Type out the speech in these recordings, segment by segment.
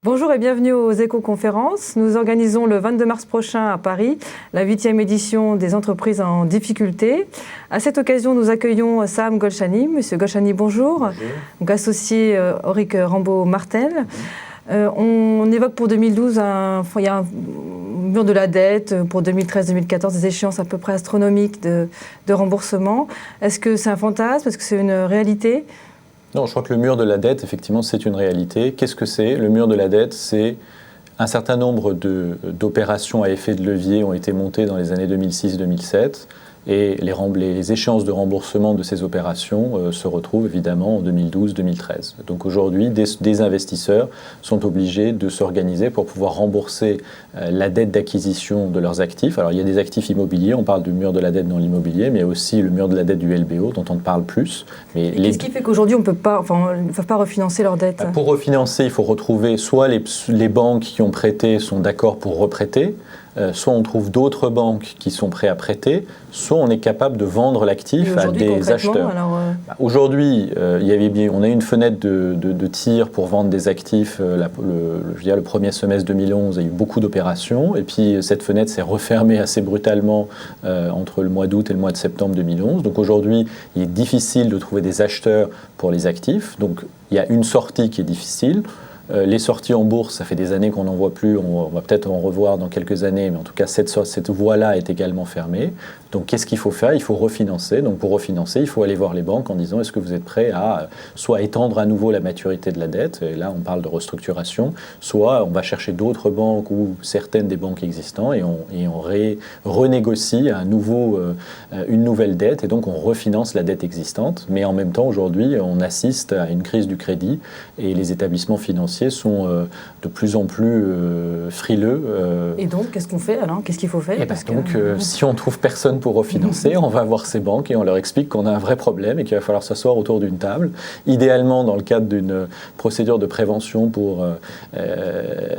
Bonjour et bienvenue aux Éco-conférences. Nous organisons le 22 mars prochain à Paris la 8e édition des entreprises en difficulté. À cette occasion, nous accueillons Sam Golshani. Monsieur Golshani, bonjour. Bonjour. Donc, associé Auric Rambaud-Martel. On évoque pour 2012, il y a un mur de la dette, pour 2013-2014, des échéances à peu près astronomiques de remboursement. Est-ce que c'est un fantasme? Est-ce que c'est une réalité? Non, je crois que le mur de la dette, effectivement, c'est une réalité. Qu'est-ce que c'est? Le mur de la dette, c'est un certain nombre d'opérations à effet de levier ont été montées dans les années 2006-2007. Et les échéances de remboursement de ces opérations se retrouvent évidemment en 2012-2013. Donc aujourd'hui, des investisseurs sont obligés de s'organiser pour pouvoir rembourser la dette d'acquisition de leurs actifs. Alors il y a des actifs immobiliers, on parle du mur de la dette dans l'immobilier, mais il y a aussi le mur de la dette du LBO dont on ne parle plus. Qu'est-ce qui fait qu'aujourd'hui ils ne peuvent pas refinancer leur dette? Pour refinancer, il faut retrouver soit les banques qui ont prêté sont d'accord pour reprêter, soit on trouve d'autres banques qui sont prêtes à prêter, soit on est capable de vendre l'actif à des acheteurs. Aujourd'hui, on a eu une fenêtre de tir pour vendre des actifs. Le premier semestre 2011, il y a eu beaucoup d'opérations. Et puis cette fenêtre s'est refermée assez brutalement entre le mois d'août et le mois de septembre 2011. Donc aujourd'hui, il est difficile de trouver des acheteurs pour les actifs. Donc il y a une sortie qui est difficile. Les sorties en bourse, ça fait des années qu'on n'en voit plus, on va peut-être en revoir dans quelques années, mais en tout cas cette voie-là est également fermée. Donc qu'est-ce qu'il faut faire? Il faut refinancer. Donc pour refinancer, il faut aller voir les banques en disant est-ce que vous êtes prêts à soit étendre à nouveau la maturité de la dette, et là on parle de restructuration, soit on va chercher d'autres banques ou certaines des banques existantes et on renégocie une nouvelle dette, et donc on refinance la dette existante. Mais en même temps, aujourd'hui, on assiste à une crise du crédit et les établissements financiers sont de plus en plus frileux. Et donc, qu'est-ce qu'on fait alors? Qu'est-ce qu'il faut faire? Si on ne trouve personne pour refinancer, on va voir ces banques et on leur explique qu'on a un vrai problème et qu'il va falloir s'asseoir autour d'une table, idéalement dans le cadre d'une procédure de prévention pour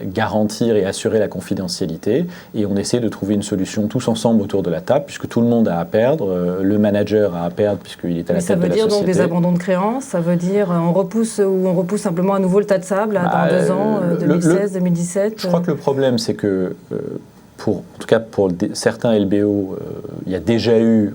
garantir et assurer la confidentialité. Et on essaie de trouver une solution tous ensemble autour de la table, puisque tout le monde a à perdre, le manager a à perdre puisqu'il est à la tête de la société. Ça veut dire donc des abandons de créances, ça veut dire on repousse simplement à nouveau le tas de sable dans 2 ans, 2016, 2017. Je crois que le problème, c'est que en tout cas pour certains LBO,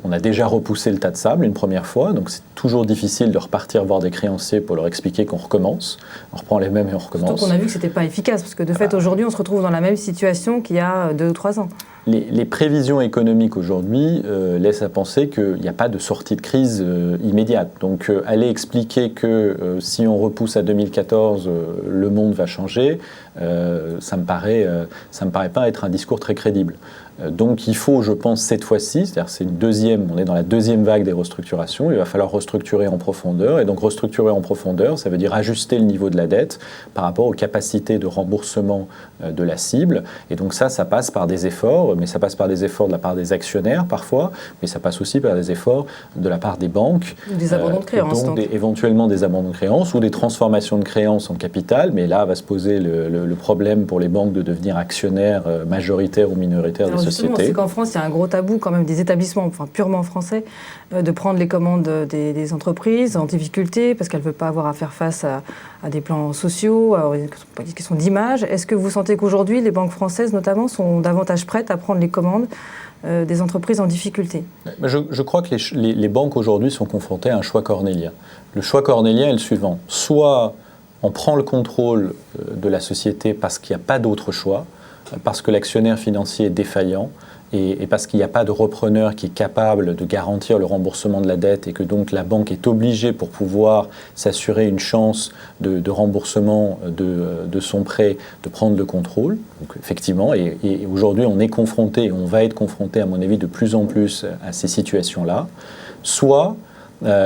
on a déjà repoussé le tas de sable une première fois, donc c'est toujours difficile de repartir voir des créanciers pour leur expliquer qu'on recommence. On reprend les mêmes et on recommence. Surtout qu'on a vu que ce n'était pas efficace, parce que de fait aujourd'hui on se retrouve dans la même situation qu'il y a 2 ou 3 ans. Les prévisions économiques aujourd'hui laissent à penser qu'il n'y a pas de sortie de crise immédiate. Donc aller expliquer que si on repousse à 2014, le monde va changer, ça me paraît pas être un discours très crédible. Donc il faut, je pense, cette fois-ci, c'est-à-dire on est dans la deuxième vague des restructurations, il va falloir restructurer en profondeur, et donc restructurer en profondeur, ça veut dire ajuster le niveau de la dette par rapport aux capacités de remboursement de la cible, et donc ça passe par des efforts, mais ça passe par des efforts de la part des actionnaires parfois, mais ça passe aussi par des efforts de la part des banques. Des abandons de créances. Donc éventuellement des abandons de créances ou des transformations de créances en capital, mais là va se poser le problème pour les banques de devenir actionnaires majoritaires ou minoritaires des sociétés. C'est qu'en France, il y a un gros tabou quand même des établissements, purement français, de prendre les commandes des entreprises en difficulté parce qu'elles ne veulent pas avoir à faire face à des plans sociaux, à des questions d'image. Est-ce que vous sentez qu'aujourd'hui, les banques françaises notamment sont davantage prêtes à prendre les commandes des entreprises en difficulté? Je crois que les banques aujourd'hui sont confrontées à un choix cornélien. Le choix cornélien est le suivant. Soit on prend le contrôle de la société parce qu'il n'y a pas d'autre choix, parce que l'actionnaire financier est défaillant et parce qu'il n'y a pas de repreneur qui est capable de garantir le remboursement de la dette et que donc la banque est obligée pour pouvoir s'assurer une chance de remboursement de son prêt, de prendre le contrôle. Donc effectivement, et aujourd'hui on est confronté, on va être confronté à mon avis de plus en plus à ces situations-là. Soit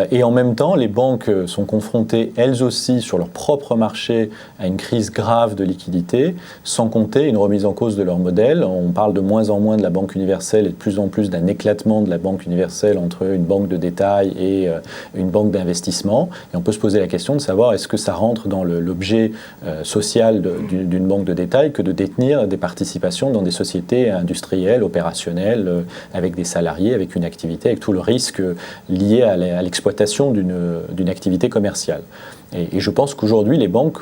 et en même temps, les banques sont confrontées, elles aussi, sur leur propre marché, à une crise grave de liquidité, sans compter une remise en cause de leur modèle. On parle de moins en moins de la banque universelle et de plus en plus d'un éclatement de la banque universelle entre une banque de détail et une banque d'investissement. Et on peut se poser la question de savoir est-ce que ça rentre dans l'objet social d'une banque de détail que de détenir des participations dans des sociétés industrielles, opérationnelles, avec des salariés, avec une activité, avec tout le risque lié à l'exploitation d'une activité commerciale. Et je pense qu'aujourd'hui, les banques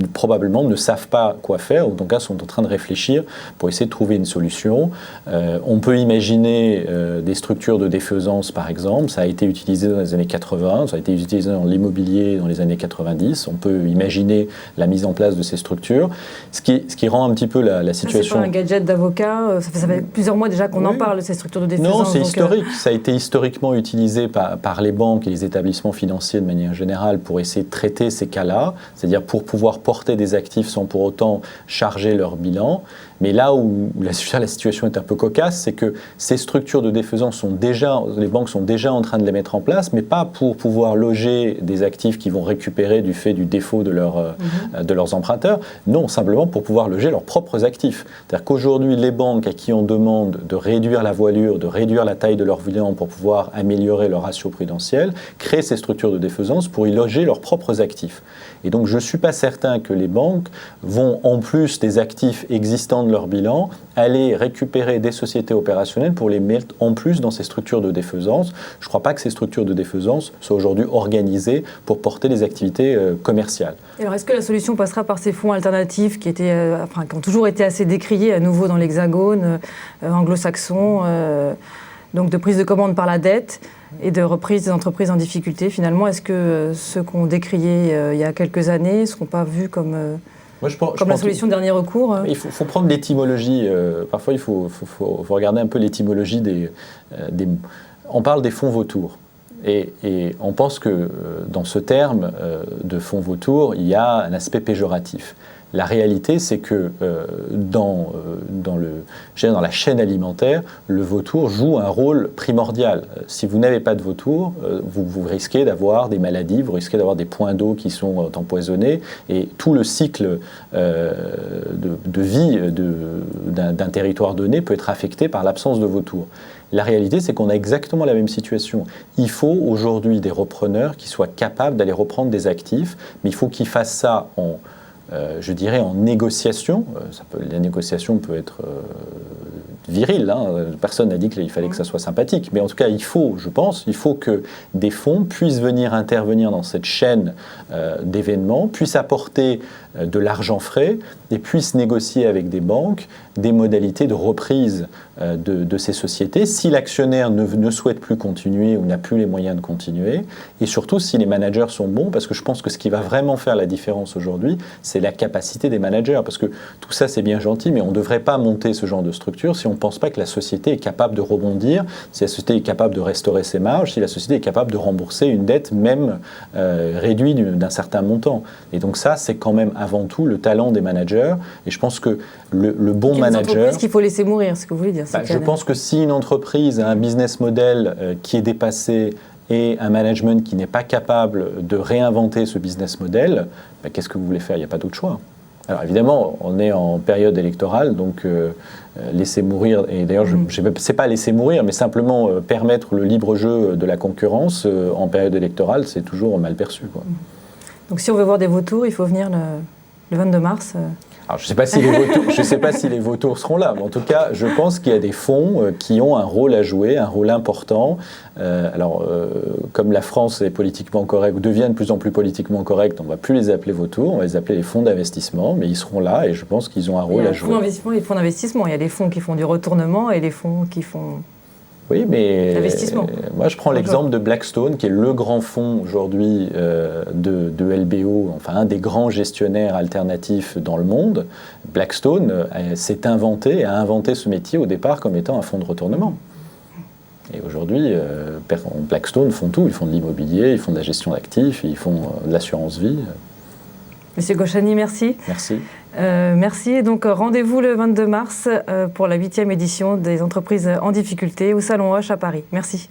probablement ne savent pas quoi faire, ou en tout cas sont en train de réfléchir pour essayer de trouver une solution. On peut imaginer des structures de défaisance, par exemple. Ça a été utilisé dans les années 80, ça a été utilisé dans l'immobilier dans les années 90. On peut imaginer la mise en place de ces structures, ce qui rend un petit peu la situation... C'est pas un gadget d'avocat, ça fait plusieurs mois déjà qu'on en parle, de ces structures de défaisance. Non, c'est historique. Ça a été historiquement utilisé par les banques et les établissements financiers de manière générale pour essayer de traiter ces cas-là, c'est-à-dire pour pouvoir porter des actifs sans pour autant charger leur bilan. Mais là où la situation est un peu cocasse, c'est que ces structures de défaisance les banques sont déjà en train de les mettre en place, mais pas pour pouvoir loger des actifs qu'ils vont récupérer du fait du défaut de leurs emprunteurs, non, simplement pour pouvoir loger leurs propres actifs. C'est-à-dire qu'aujourd'hui, les banques à qui on demande de réduire la voilure, de réduire la taille de leur bilan pour pouvoir améliorer leur ratio prudentiel, créent ces structures de défaisance pour y loger leurs propres actifs. Et donc, je ne suis pas certain que les banques vont, en plus des actifs existants de leur bilan, aller récupérer des sociétés opérationnelles pour les mettre en plus dans ces structures de défaisance. Je ne crois pas que ces structures de défaisance soient aujourd'hui organisées pour porter des activités commerciales. Alors, est-ce que la solution passera par ces fonds alternatifs qui ont toujours été assez décriés à nouveau dans l'hexagone anglo-saxon, donc de prise de commande par la dette et de reprise des entreprises en difficulté? Finalement, est-ce que ceux qu'on décriait il y a quelques années ne seront pas vus comme la solution de dernier recours? Il faut prendre l'étymologie. Parfois, il faut regarder un peu l'étymologie on parle des fonds vautours. Et on pense que dans ce terme de fonds vautours, il y a un aspect péjoratif. La réalité, c'est que dans la chaîne alimentaire, le vautour joue un rôle primordial. Si vous n'avez pas de vautour, vous risquez d'avoir des maladies, vous risquez d'avoir des points d'eau qui sont empoisonnés, et tout le cycle de vie d'un territoire donné peut être affecté par l'absence de vautour. La réalité, c'est qu'on a exactement la même situation. Il faut aujourd'hui des repreneurs qui soient capables d'aller reprendre des actifs, mais il faut qu'ils fassent ça en négociation. La négociation peut être virile, personne n'a dit qu'il fallait que ça soit sympathique, mais en tout cas, il faut que des fonds puissent venir intervenir dans cette chaîne d'événements, puissent apporter de l'argent frais et puissent négocier avec des banques des modalités de reprise de ces sociétés si l'actionnaire ne souhaite plus continuer ou n'a plus les moyens de continuer, et surtout si les managers sont bons, parce que je pense que ce qui va vraiment faire la différence aujourd'hui, c'est la capacité des managers, parce que tout ça c'est bien gentil, mais on ne devrait pas monter ce genre de structure si on ne pense pas que la société est capable de rebondir, si la société est capable de restaurer ses marges, si la société est capable de rembourser une dette même réduite d'un certain montant. Et donc ça, c'est quand même avant tout le talent des managers, et je pense que le bon manager... qu'il faut laisser mourir, ce que vous voulez dire. Je pense que si une entreprise a un business model qui est dépassé et un management qui n'est pas capable de réinventer ce business model, qu'est-ce que vous voulez faire? Il n'y a pas d'autre choix. Alors évidemment, on est en période électorale, donc laisser mourir, et d'ailleurs, c'est pas laisser mourir, mais simplement permettre le libre jeu de la concurrence en période électorale, c'est toujours mal perçu, quoi. Donc si on veut voir des vautours, il faut venir le 22 mars. Alors, je ne sais pas si les vautours seront là, mais en tout cas, je pense qu'il y a des fonds qui ont un rôle à jouer, un rôle important. Comme la France est politiquement correcte, ou devient de plus en plus politiquement correcte, on ne va plus les appeler vautours, on va les appeler les fonds d'investissement, mais ils seront là et je pense qu'ils ont un rôle à jouer. Il y a les fonds d'investissement, il y a les fonds qui font du retournement et les fonds qui font... Oui, mais moi je prends l'exemple de Blackstone, qui est le grand fonds aujourd'hui de LBO, enfin un des grands gestionnaires alternatifs dans le monde. Blackstone a inventé ce métier au départ comme étant un fonds de retournement. Et aujourd'hui, Blackstone font tout, ils font de l'immobilier, ils font de la gestion d'actifs, ils font de l'assurance vie. Monsieur Ghoshani, merci. Merci. Merci. Et donc, rendez-vous le 22 mars pour la 8e édition des entreprises en difficulté au Salon Hoche à Paris. Merci.